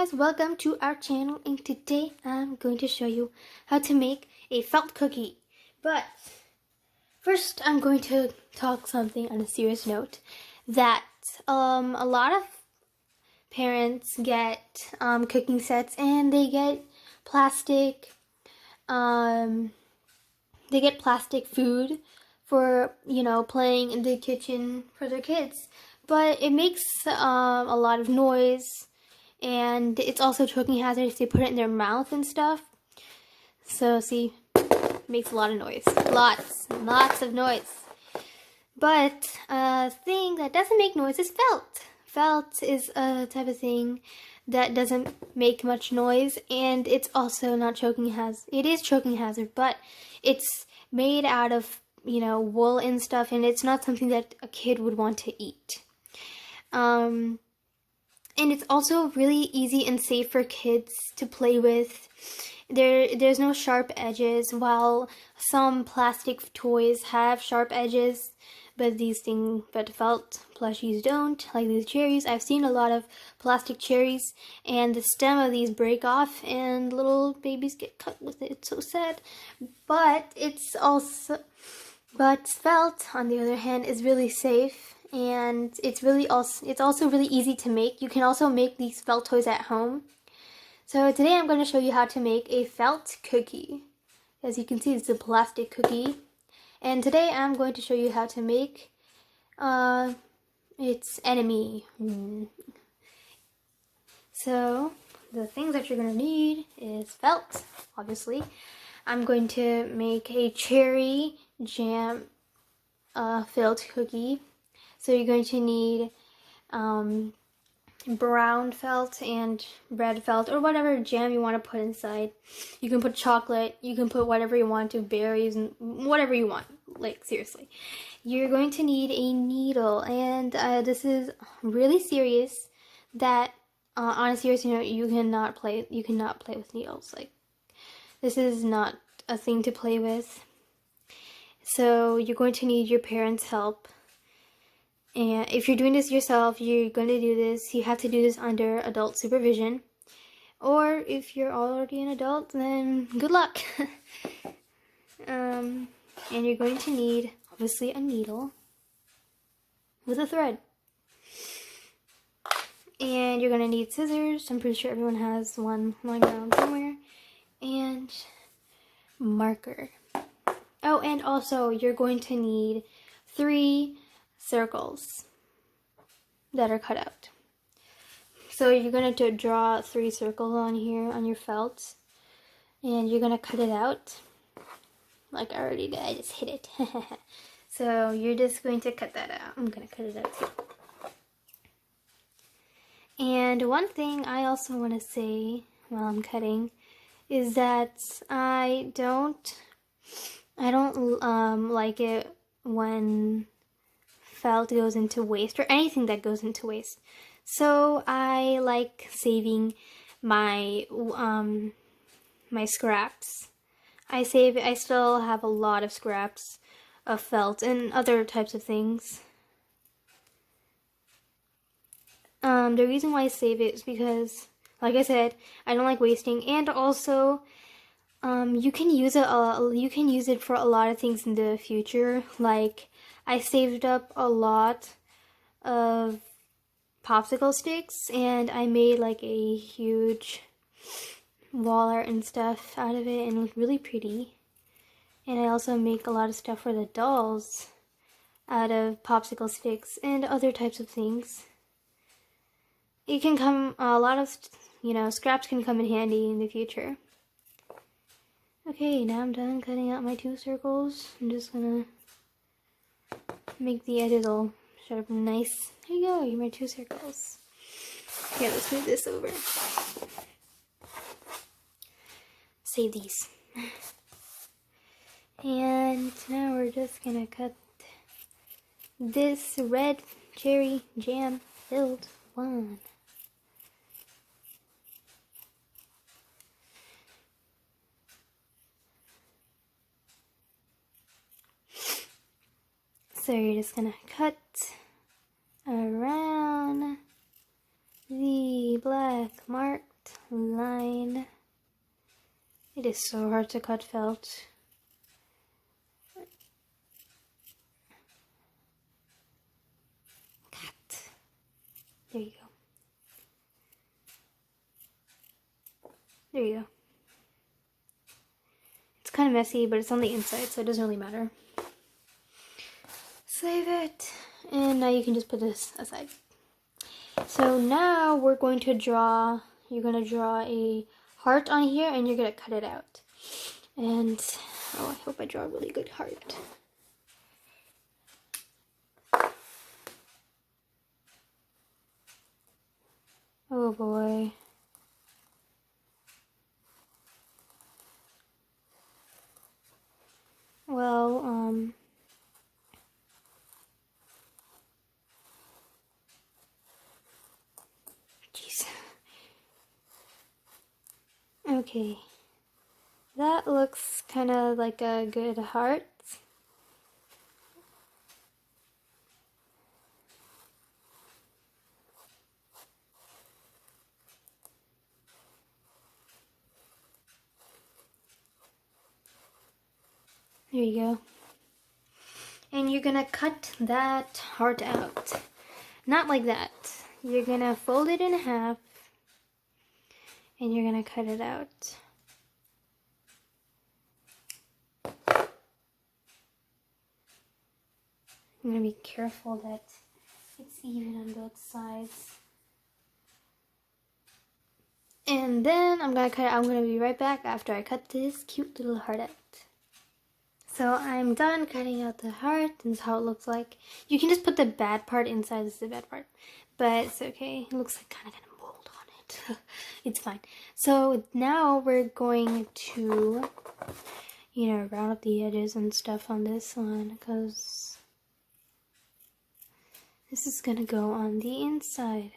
guys, welcome to our channel, and today I'm going to show you how to make a felt cookie. But first I'm going to talk something on a serious note, that a lot of parents get cooking sets and they get plastic food for, playing in the kitchen for their kids. But it makes a lot of noise, and it's also a choking hazard if they put it in their mouth and stuff. So see, it makes a lot of noise. Lots of noise. But a thing that doesn't make noise is felt. Felt is a type of thing that doesn't make much noise, and it's also not choking hazard. It is choking hazard, but it's made out of, wool and stuff, and it's not something that a kid would want to eat. And it's also really easy and safe for kids to play with. There's no sharp edges, while some plastic toys have sharp edges, but felt plushies don't, like these cherries. I've seen a lot of plastic cherries, and the stem of these break off, and little babies get cut with it. It's so sad. But felt, on the other hand, is really safe, and it's also really easy to make. You can also make these felt toys at home. So today I'm going to show you how to make a felt cookie. As you can see, it's a plastic cookie. And today I'm going to show you how to make its enemy. So the things that you're going to need is felt, obviously. I'm going to make a cherry jam filled cookie. So you're going to need brown felt and red felt, or whatever jam you want to put inside. You can put chocolate, you can put whatever you want to, berries, and whatever you want. Like, seriously. You're going to need a needle, and this is really serious, that on a serious note, you cannot play with needles. Like, this is not a thing to play with. So you're going to need your parents' help. And if you're doing this yourself, you have to do this under adult supervision. Or if you're already an adult, then good luck. And you're going to need, obviously, a needle with a thread. And you're going to need scissors. I'm pretty sure everyone has one lying around somewhere. And marker. Oh, and also you're going to need 3 circles that are cut out. So you're going to draw 3 circles on here on your felt, and you're going to cut it out like I already did. I just hit it. So you're just going to cut that out. I'm going to cut it out too. And one thing I also want to say while I'm cutting is that I don't like it when felt goes into waste, or anything that goes into waste. So I like saving my my scraps. I still have a lot of scraps of felt and other types of things. The reason why I save it is because, like I said, I don't like wasting, and also you can use it for a lot of things in the future. Like, I saved up a lot of popsicle sticks, and I made like a huge wall art and stuff out of it, and it was really pretty. And I also make a lot of stuff for the dolls out of popsicle sticks and other types of things. A lot of, scraps can come in handy in the future. Okay, now I'm done cutting out my 2 circles. I'm just gonna make the edges all sort of nice. There you go, my 2 circles. Here, let's move this over. Save these. And now we're just gonna cut this red cherry jam filled one. So you're just gonna cut around the black marked is so hard to cut felt. Cut. There you go. There you go. It's kind of messy, but it's on the inside, so it doesn't really matter. Save it. And now you can just put this aside. So now we're going to draw, you're going to draw a heart on here and you're going to cut it out. And, oh, I hope I draw a really good heart. Oh boy. Well, jeez. Okay. That looks kind of like a good heart. There you go. And you're gonna cut that heart out. Not like that. You're gonna fold it in half and you're gonna cut it out. I'm gonna be careful that it's even on both sides. And then I'm gonna cut it. I'm gonna be right back after I cut this cute little heart out. So I'm done cutting out the heart, and this is how it looks like. You can just put the bad part inside. This is the bad part, but it's okay. It looks like kind of mold on it. It's fine. So now we're going to, round up the edges and stuff on this one, because this is gonna go on the inside.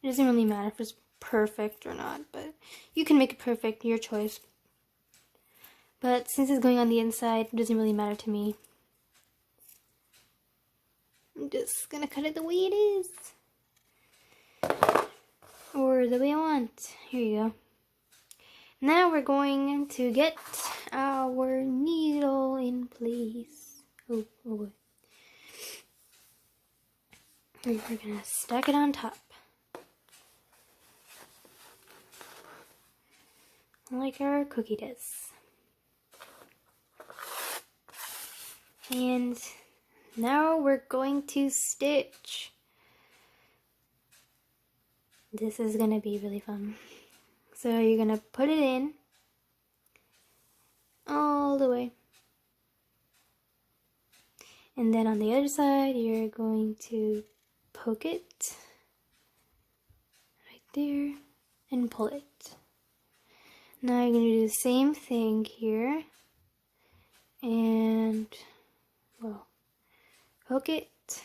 It doesn't really matter if it's perfect or not, but you can make it perfect, your choice. But since it's going on the inside, it doesn't really matter to me. I'm just gonna cut it the way it is. Or the way I want. Here you go. Now we're going to get our needle in place. Oh boy. We're gonna stack it on top. Like our cookie does. And now we're going to stitch. This is gonna be really fun. So you're gonna put it in all the way. And then on the other side, you're going to poke it right there and pull it. Now you're gonna do the same thing here. And well, poke it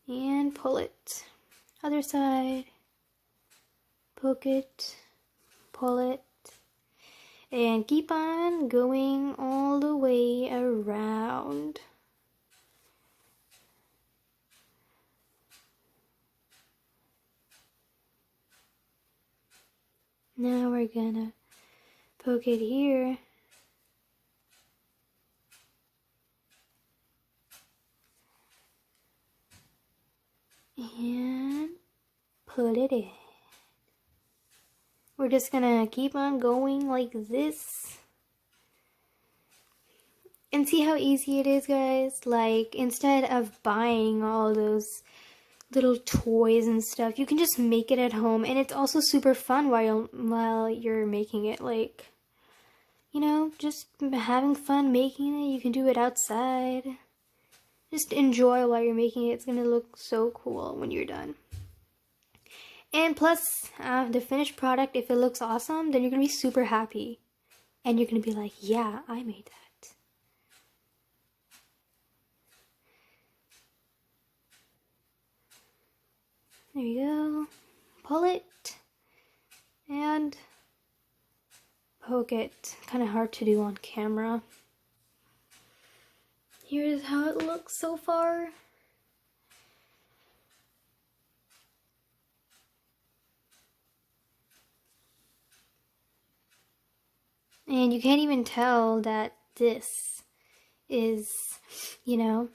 and pull it. Other side, poke it, pull it, and keep on going all the way around. Now we're gonna poke it here. And put it in. We're just gonna keep on going like this. And see how easy it is, guys? Like, instead of buying all those little toys and stuff, you can just make it at home. And it's also super fun while you're making it. Like, just having fun making it. You can do it outside. Just enjoy while you're making it. It's gonna look so cool when you're done. And plus, the finished product, if it looks awesome, then you're gonna be super happy. And you're gonna be like, yeah, I made that. There you go. Pull it. And poke it. Kind of hard to do on camera. Here's how it looks so far. And you can't even tell that this is, you know,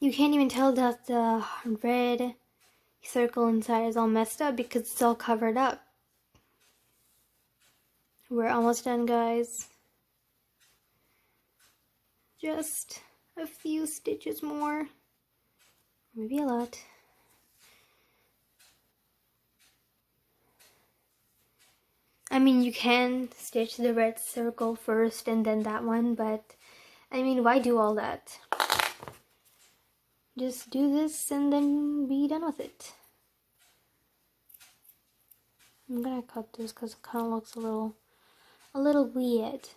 you can't even tell that the red circle inside is all messed up because it's all covered up. We're almost done, guys. Just a few stitches more. Maybe a lot. I mean, you can stitch the red circle first and then that one, but I mean, why do all that? Just do this and then be done with it. I'm gonna cut this because it kind of looks a little weird.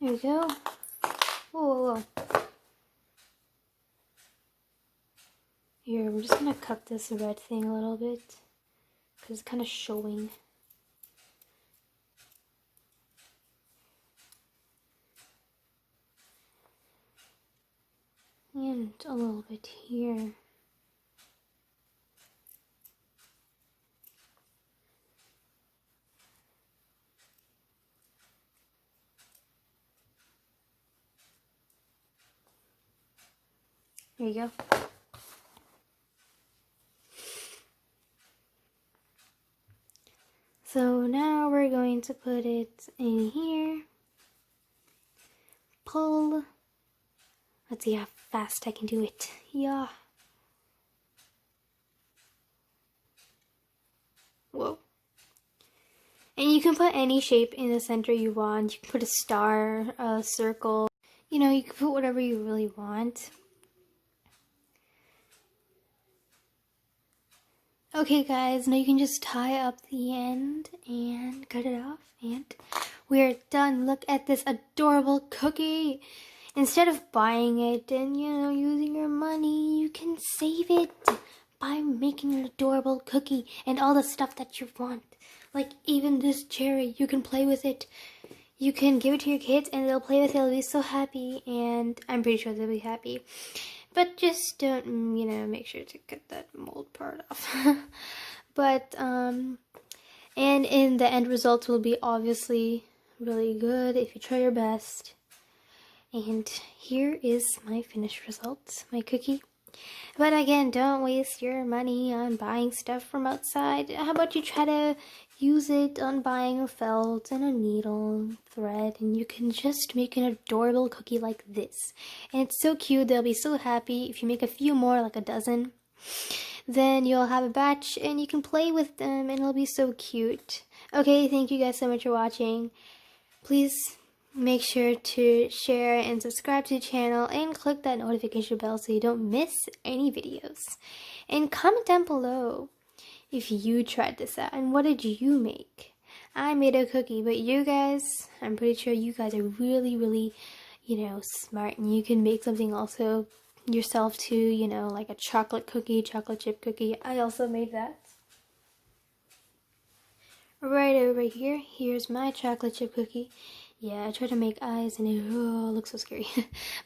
There we go. Whoa, whoa, whoa. Here, we're just gonna cut this red thing a little bit because it's kind of showing. And a little bit here. There you go. So now we're going to put it in here. Pull. Let's see how fast I can do it. Yeah. Whoa. And you can put any shape in the center you want. You can put a star, a circle. You know, you can put whatever you really want. Okay guys, now you can just tie up the end and cut it off, and we're done. Look at this adorable cookie. Instead of buying it and, you know, using your money, you can save it by making an adorable cookie and all the stuff that you want. Like even this cherry, you can play with it. You can give it to your kids and they'll play with it. They'll be so happy, and I'm pretty sure they'll be happy. But just don't, you know, make sure to cut that mold part off. But, and in the end results will be obviously really good if you try your best. And here is my finished result, my cookie. But again, don't waste your money on buying stuff from outside. How about you try to use it on buying a felt and a needle, thread, and you can just make an adorable cookie like this. And it's so cute, they'll be so happy. If you make a few more, like a dozen, then you'll have a batch and you can play with them and it'll be so cute. Okay, thank you guys so much for watching. Please make sure to share and subscribe to the channel and click that notification bell so you don't miss any videos. And comment down below if you tried this out and what did you make. I made a cookie, but you guys, I'm pretty sure you guys are really, really, you know, smart, and you can make something also yourself too, you know, like a chocolate cookie, chocolate chip cookie. I also made that. Right over here, here's my chocolate chip cookie. Yeah, I tried to make eyes and it looks so scary.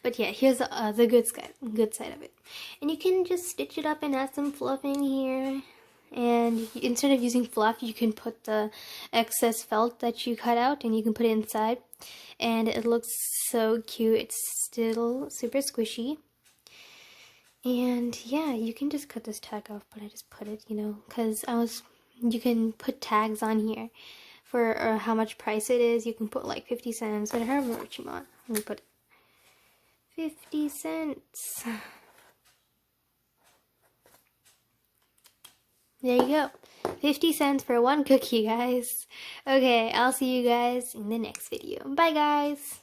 But yeah, here's the good side of it. And you can just stitch it up and add some fluff in here. And instead of using fluff, you can put the excess felt that you cut out and you can put it inside. And it looks so cute. It's still super squishy. And yeah, you can just cut this tag off, but I just put it, you know, because you can put tags on here for how much price it is. You can put like 50 cents, but however much you want. Let me put 50 cents. There you go. 50 cents for one cookie, guys. Okay, I'll see you guys in the next video. Bye, guys.